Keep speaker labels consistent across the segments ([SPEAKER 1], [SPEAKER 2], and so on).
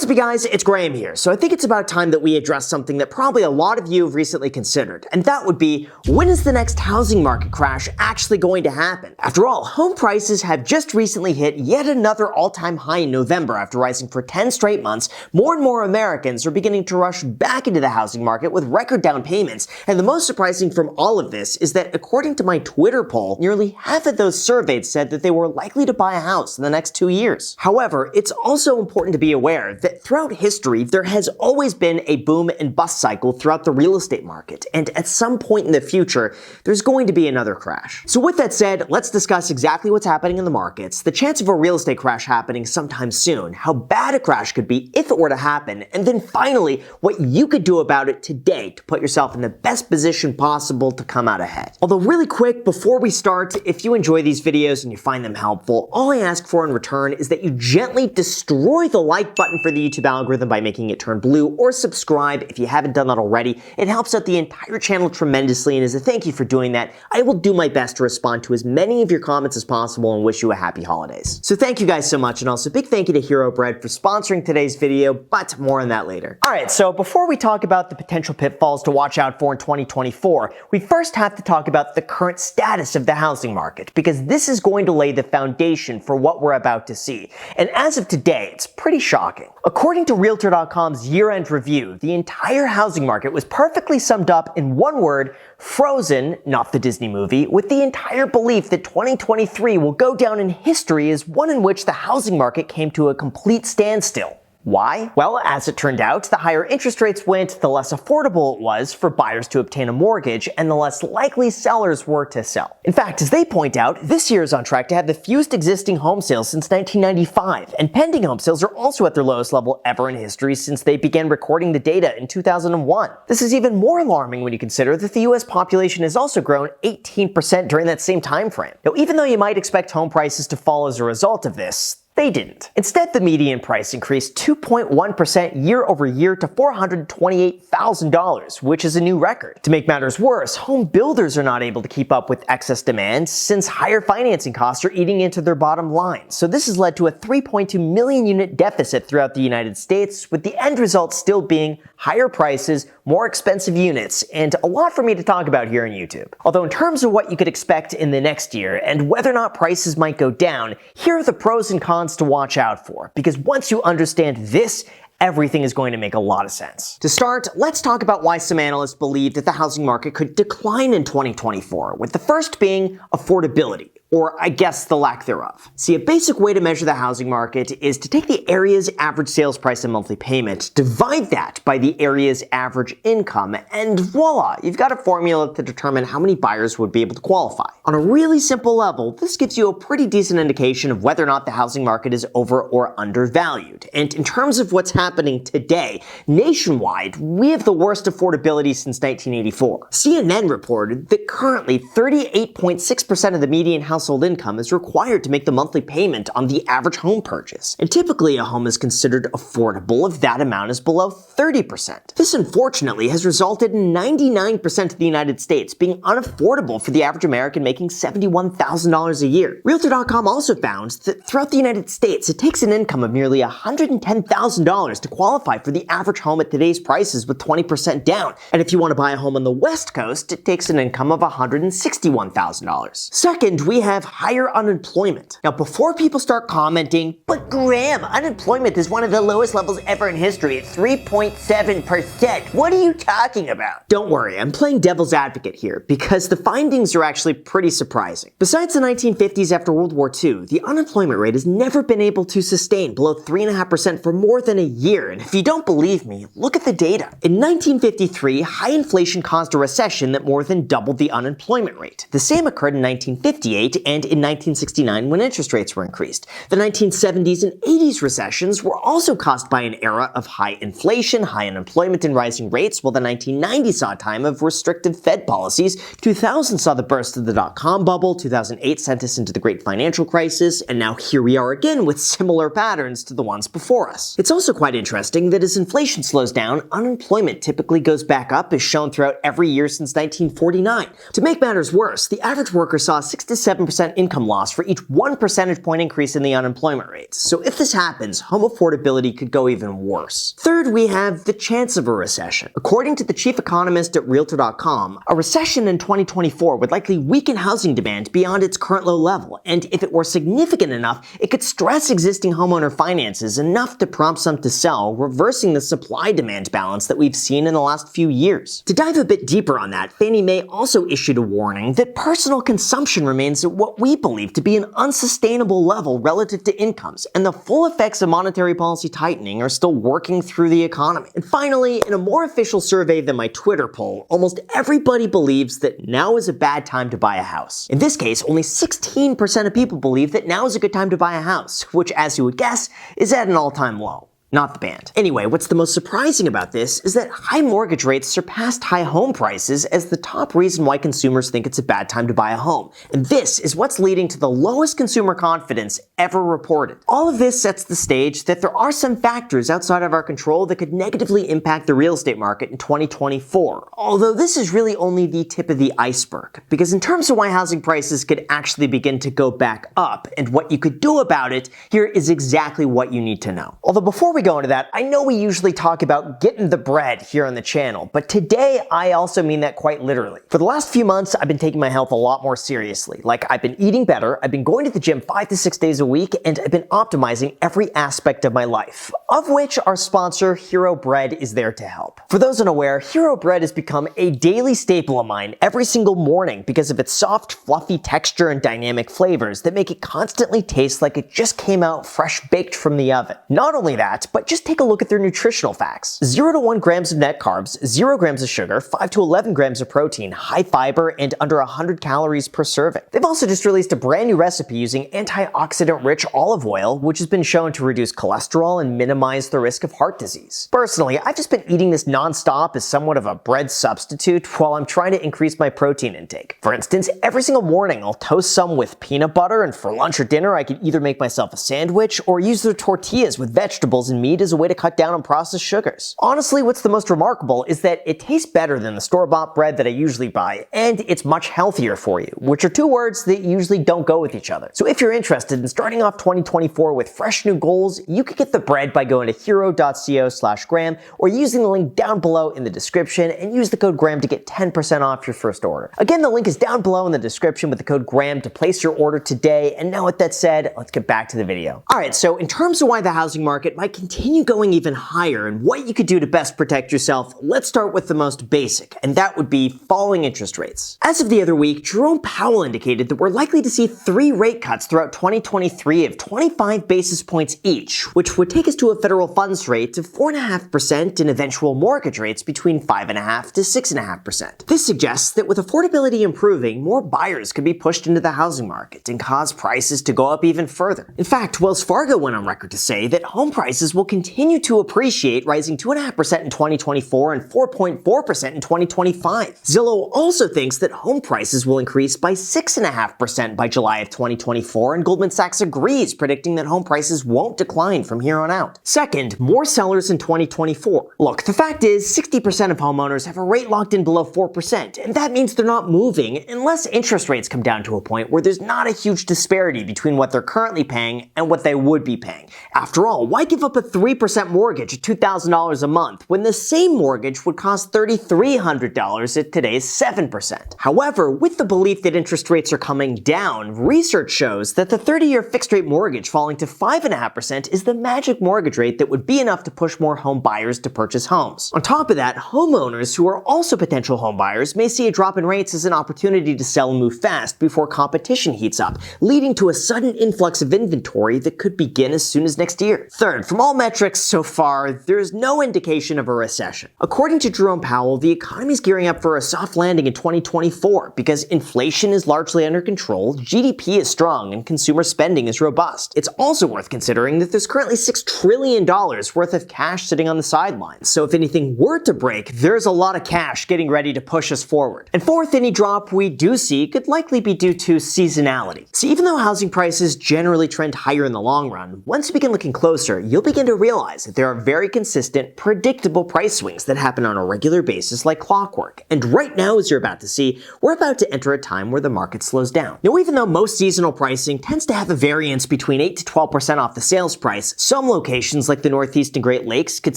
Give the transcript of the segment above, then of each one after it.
[SPEAKER 1] What's up, you guys? It's Graham here. So I think it's about time that we address something that probably a lot of you have recently considered, and that would be, when is the next housing market crash actually going to happen? After all, home prices have just recently hit yet another all-time high in November after rising for 10 straight months. More and more Americans are beginning to rush back into the housing market with record down payments, and the most surprising from all of this is that according to my Twitter poll, nearly half of those surveyed said that they were likely to buy a house in the next 2 years. However, it's also important to be aware that throughout history, there has always been a boom and bust cycle throughout the real estate market, and at some point in the future, there's going to be another crash. So with that said, let's discuss exactly what's happening in the markets, the chance of a real estate crash happening sometime soon, how bad a crash could be if it were to happen, and then finally, what you could do about it today to put yourself in the best position possible to come out ahead. Although really quick, before we start, if you enjoy these videos and you find them helpful, all I ask for in return is that you gently destroy the like button for the YouTube algorithm by making it turn blue, or subscribe if you haven't done that already. It helps out the entire channel tremendously, and as a thank you for doing that, I will do my best to respond to as many of your comments as possible and wish you a happy holidays. So thank you guys so much, and also big thank you to Hero Bread for sponsoring today's video, but more on that later. Alright, so before we talk about the potential pitfalls to watch out for in 2024, we first have to talk about the current status of the housing market, because this is going to lay the foundation for what we're about to see. And as of today, it's pretty shocking. According to Realtor.com's year-end review, the entire housing market was perfectly summed up in one word: frozen, not the Disney movie, with the entire belief that 2023 will go down in history as one in which the housing market came to a complete standstill. Why? Well, as it turned out, the higher interest rates went, the less affordable it was for buyers to obtain a mortgage, and the less likely sellers were to sell. In fact, as they point out, this year is on track to have the fewest existing home sales since 1995, and pending home sales are also at their lowest level ever in history since they began recording the data in 2001. This is even more alarming when you consider that the US population has also grown 18% during that same time frame. Now, even though you might expect home prices to fall as a result of this, they didn't. Instead, the median price increased 2.1% year over year to $428,000, which is a new record. To make matters worse, home builders are not able to keep up with excess demand since higher financing costs are eating into their bottom line. So this has led to a 3.2 million unit deficit throughout the United States, with the end result still being higher prices, more expensive units, and a lot for me to talk about here on YouTube. Although in terms of what you could expect in the next year and whether or not prices might go down, here are the pros and cons to watch out for, because once you understand this, everything is going to make a lot of sense. To start, let's talk about why some analysts believe that the housing market could decline in 2024, with the first being affordability, or I guess the lack thereof. See, a basic way to measure the housing market is to take the area's average sales price and monthly payment, divide that by the area's average income, and voila, you've got a formula to determine how many buyers would be able to qualify. On a really simple level, this gives you a pretty decent indication of whether or not the housing market is over or undervalued. And in terms of what's happening today, nationwide, we have the worst affordability since 1984. CNN reported that currently 38.6% of the median household income is required to make the monthly payment on the average home purchase. And typically a home is considered affordable if that amount is below 30%. This unfortunately has resulted in 99% of the United States being unaffordable for the average American making $71,000 a year. Realtor.com also found that throughout the United States, it takes an income of nearly $110,000 to qualify for the average home at today's prices with 20% down. And if you want to buy a home on the West Coast, it takes an income of $161,000. Second, we have higher unemployment. Now, before people start commenting, "But Graham, unemployment is one of the lowest levels ever in history at 3.7%. What are you talking about?" Don't worry, I'm playing devil's advocate here because the findings are actually pretty surprising. Besides the 1950s after World War II, the unemployment rate has never been able to sustain below 3.5% for more than a year. And if you don't believe me, look at the data. In 1953, high inflation caused a recession that more than doubled the unemployment rate. The same occurred in 1958 and in 1969 when interest rates were increased. The 1970s and 80s recessions were also caused by an era of high inflation, high unemployment, and rising rates, while the 1990s saw a time of restrictive Fed policies. 2000 saw the burst of the dot-com bubble, 2008 sent us into the great financial crisis, and now here we are again with similar patterns to the ones before us. It's also quite interesting that as inflation slows down, unemployment typically goes back up, as shown throughout every year since 1949. To make matters worse, the average worker saw a 6 to 7% 7% income loss for each 1 percentage point increase in the unemployment rate. So if this happens, home affordability could go even worse. Third, we have the chance of a recession. According to the chief economist at Realtor.com, a recession in 2024 would likely weaken housing demand beyond its current low level, and if it were significant enough, it could stress existing homeowner finances enough to prompt some to sell, reversing the supply-demand balance that we've seen in the last few years. To dive a bit deeper on that, Fannie Mae also issued a warning that personal consumption remains at what we believe to be an unsustainable level relative to incomes, and the full effects of monetary policy tightening are still working through the economy. And finally, in a more official survey than my Twitter poll, almost everybody believes that now is a bad time to buy a house. In this case, only 16% of people believe that now is a good time to buy a house, which, as you would guess, is at an all-time low. Not the band. Anyway, what's the most surprising about this is that high mortgage rates surpassed high home prices as the top reason why consumers think it's a bad time to buy a home. And this is what's leading to the lowest consumer confidence ever reported. All of this sets the stage that there are some factors outside of our control that could negatively impact the real estate market in 2024. Although this is really only the tip of the iceberg. Because in terms of why housing prices could actually begin to go back up and what you could do about it, here is exactly what you need to know. Although before we go into that, I know we usually talk about getting the bread here on the channel, but today I also mean that quite literally. For the last few months, I've been taking my health a lot more seriously. Like, I've been eating better, I've been going to the gym 5 to 6 days a week, and I've been optimizing every aspect of my life, of which our sponsor, Hero Bread, is there to help. For those unaware, Hero Bread has become a daily staple of mine every single morning because of its soft, fluffy texture and dynamic flavors that make it constantly taste like it just came out fresh baked from the oven. Not only that, but just take a look at their nutritional facts. 0 to 1 grams of net carbs, 0 grams of sugar, 5 to 11 grams of protein, high fiber, and under 100 calories per serving. They've also just released a brand new recipe using antioxidant-rich olive oil, which has been shown to reduce cholesterol and minimize the risk of heart disease. Personally, I've just been eating this non-stop as somewhat of a bread substitute while I'm trying to increase my protein intake. For instance, every single morning I'll toast some with peanut butter, and for lunch or dinner I can either make myself a sandwich or use their tortillas with vegetables and meat as a way to cut down on processed sugars. Honestly, what's the most remarkable is that it tastes better than the store-bought bread that I usually buy, and it's much healthier for you, which are two words that usually don't go with each other. So if you're interested in starting off 2024 with fresh new goals, you could get the bread by going to hero.co/Graham or using the link down below in the description and use the code GRAHAM to get 10% off your first order. Again, the link is down below in the description with the code GRAHAM to place your order today. And now with that said, let's get back to the video. Alright, so in terms of why the housing market might continue going even higher and what you could do to best protect yourself, let's start with the most basic, and that would be falling interest rates. As of the other week, Jerome Powell indicated that we're likely to see 3 rate cuts throughout 2023 of 25 basis points each, which would take us to a federal funds rate of 4.5% and eventual mortgage rates between 5.5% to 6.5%. This suggests that with affordability improving, more buyers could be pushed into the housing market and cause prices to go up even further. In fact, Wells Fargo went on record to say that home prices will continue to appreciate, rising 2.5% in 2024 and 4.4% in 2025. Zillow also thinks that home prices will increase by 6.5% by July of 2024, and Goldman Sachs agrees, predicting that home prices won't decline from here on out. Second, more sellers in 2024. Look, the fact is 60% of homeowners have a rate locked in below 4%, and that means they're not moving unless interest rates come down to a point where there's not a huge disparity between what they're currently paying and what they would be paying. After all, why give up a 3% mortgage at $2,000 a month when the same mortgage would cost $3,300 at today's 7%? However, with the belief that interest rates are coming down, research shows that the 30-year fixed-rate mortgage falling to 5.5% is the magic mortgage rate that would be enough to push more home buyers to purchase homes. On top of that, homeowners who are also potential home buyers may see a drop in rates as an opportunity to sell and move fast before competition heats up, leading to a sudden influx of inventory that could begin as soon as next year. Third, from all metrics so far, there is no indication of a recession. According to Jerome Powell, the economy is gearing up for a soft landing in 2024 because inflation is largely under control, GDP is strong, and consumer spending is robust. It's also worth considering that there's currently $6 trillion worth of cash sitting on the sidelines, so if anything were to break, there's a lot of cash getting ready to push us forward. And fourth, any drop we do see could likely be due to seasonality. So even though housing prices generally trend higher in the long run, once you begin looking closer, you'll begin begin to realize that there are very consistent, predictable price swings that happen on a regular basis like clockwork. And right now, as you're about to see, we're about to enter a time where the market slows down. Now, even though most seasonal pricing tends to have a variance between 8 to 12% off the sales price, some locations like the Northeast and Great Lakes could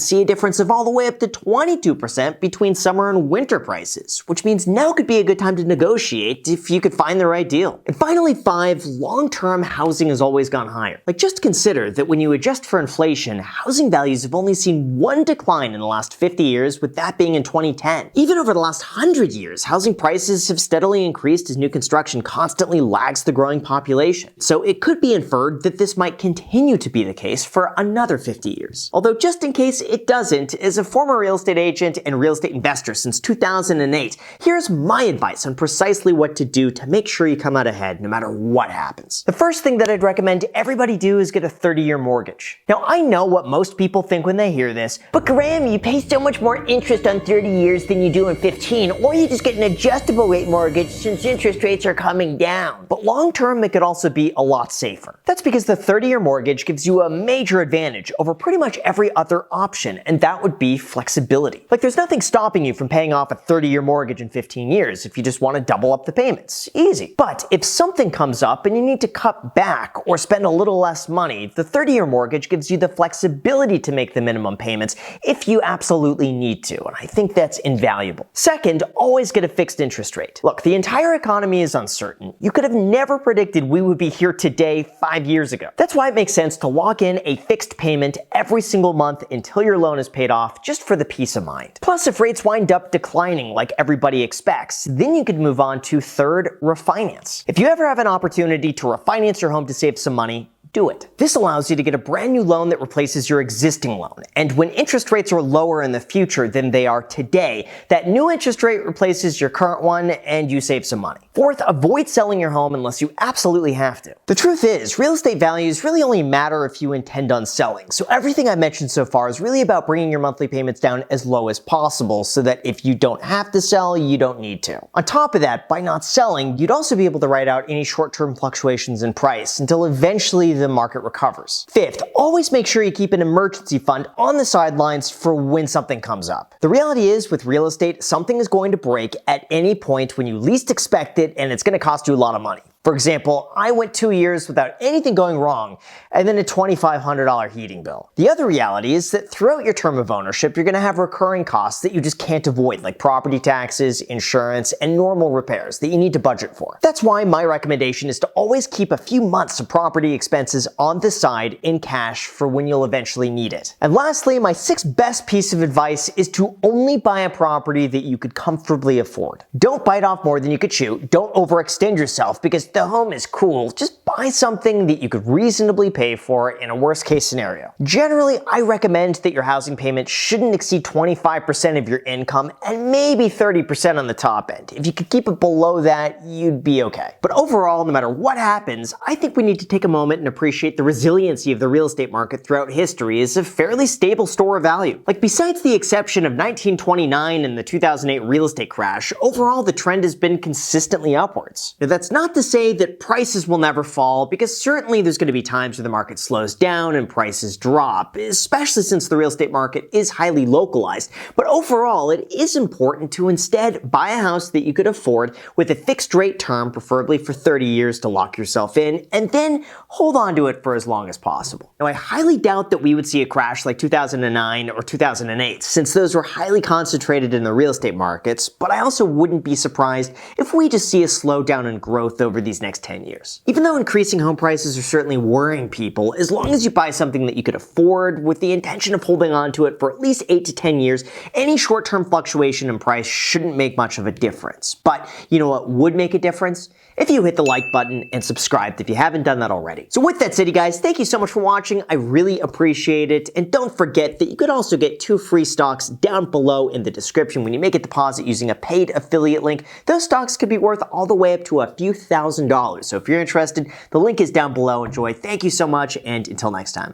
[SPEAKER 1] see a difference of all the way up to 22% between summer and winter prices, which means now could be a good time to negotiate if you could find the right deal. And finally, 5, long-term housing has always gone higher. Like, just consider that when you adjust for inflation, housing values have only seen one decline in the last 50 years, with that being in 2010. Even over the last 100 years, housing prices have steadily increased as new construction constantly lags the growing population. So it could be inferred that this might continue to be the case for another 50 years. Although just in case it doesn't, as a former real estate agent and real estate investor since 2008, here's my advice on precisely what to do to make sure you come out ahead no matter what happens. The first thing that I'd recommend everybody do is get a 30-year mortgage. Now, I know what most people think when they hear this, but Graham, you pay so much more interest on 30 years than you do in 15, or you just get an adjustable rate mortgage since interest rates are coming down. But long term, it could also be a lot safer. That's because the 30-year mortgage gives you a major advantage over pretty much every other option, and that would be flexibility. Like, there's nothing stopping you from paying off a 30-year mortgage in 15 years if you just want to double up the payments. Easy. But if something comes up and you need to cut back or spend a little less money, the 30-year mortgage gives you the flexibility to make the minimum payments if you absolutely need to, and I think that's invaluable. Second, always get a fixed interest rate. Look, the entire economy is uncertain. You could have never predicted we would be here today 5 years ago. That's why it makes sense to lock in a fixed payment every single month until your loan is paid off, just for the peace of mind. Plus, if rates wind up declining like everybody expects, then you could move on to third, refinance. If you ever have an opportunity to refinance your home to save some money, do it. This allows you to get a brand new loan that replaces your existing loan. And when interest rates are lower in the future than they are today, that new interest rate replaces your current one and you save some money. Fourth, avoid selling your home unless you absolutely have to. The truth is, real estate values really only matter if you intend on selling. So everything I mentioned so far is really about bringing your monthly payments down as low as possible so that if you don't have to sell, you don't need to. On top of that, by not selling, you'd also be able to ride out any short-term fluctuations in price until eventually the market recovers. Fifth, always make sure you keep an emergency fund on the sidelines for when something comes up. The reality is, with real estate, something is going to break at any point when you least expect it, and it's going to cost you a lot of money. For example, I went 2 years without anything going wrong, and then a $2,500 heating bill. The other reality is that throughout your term of ownership, you're going to have recurring costs that you just can't avoid, like property taxes, insurance, and normal repairs that you need to budget for. That's why my recommendation is to always keep a few months of property expenses on the side in cash for when you'll eventually need it. And lastly, my sixth best piece of advice is to only buy a property that you could comfortably afford. Don't bite off more than you could chew. Don't overextend yourself, because the home is cool. Just buy something that you could reasonably pay for in a worst case scenario. Generally, I recommend that your housing payment shouldn't exceed 25% of your income and maybe 30% on the top end. If you could keep it below that, you'd be okay. But overall, no matter what happens, I think we need to take a moment and appreciate the resiliency of the real estate market throughout history as a fairly stable store of value. Like, besides the exception of 1929 and the 2008 real estate crash, overall the trend has been consistently upwards. Now, that's not to say that prices will never fall, because certainly there's going to be times where the market slows down and prices drop, especially since the real estate market is highly localized. But overall, it is important to instead buy a house that you could afford with a fixed rate term, preferably for 30 years to lock yourself in, and then hold on to it for as long as possible. Now, I highly doubt that we would see a crash like 2009 or 2008, since those were highly concentrated in the real estate markets, but I also wouldn't be surprised if we just see a slowdown in growth over these next 10 years. Even though increasing home prices are certainly worrying people, as long as you buy something that you could afford with the intention of holding on to it for at least 8 to 10 years, any short-term fluctuation in price shouldn't make much of a difference. But you know what would make a difference? If you hit the like button and subscribe if you haven't done that already. So with that said, you guys, thank you so much for watching. I really appreciate it. And don't forget that you could also get 2 free stocks down below in the description when you make a deposit using a paid affiliate link. Those stocks could be worth all the way up to a few $1,000s. So if you're interested, the link is down below. Enjoy. Thank you so much, and until next time.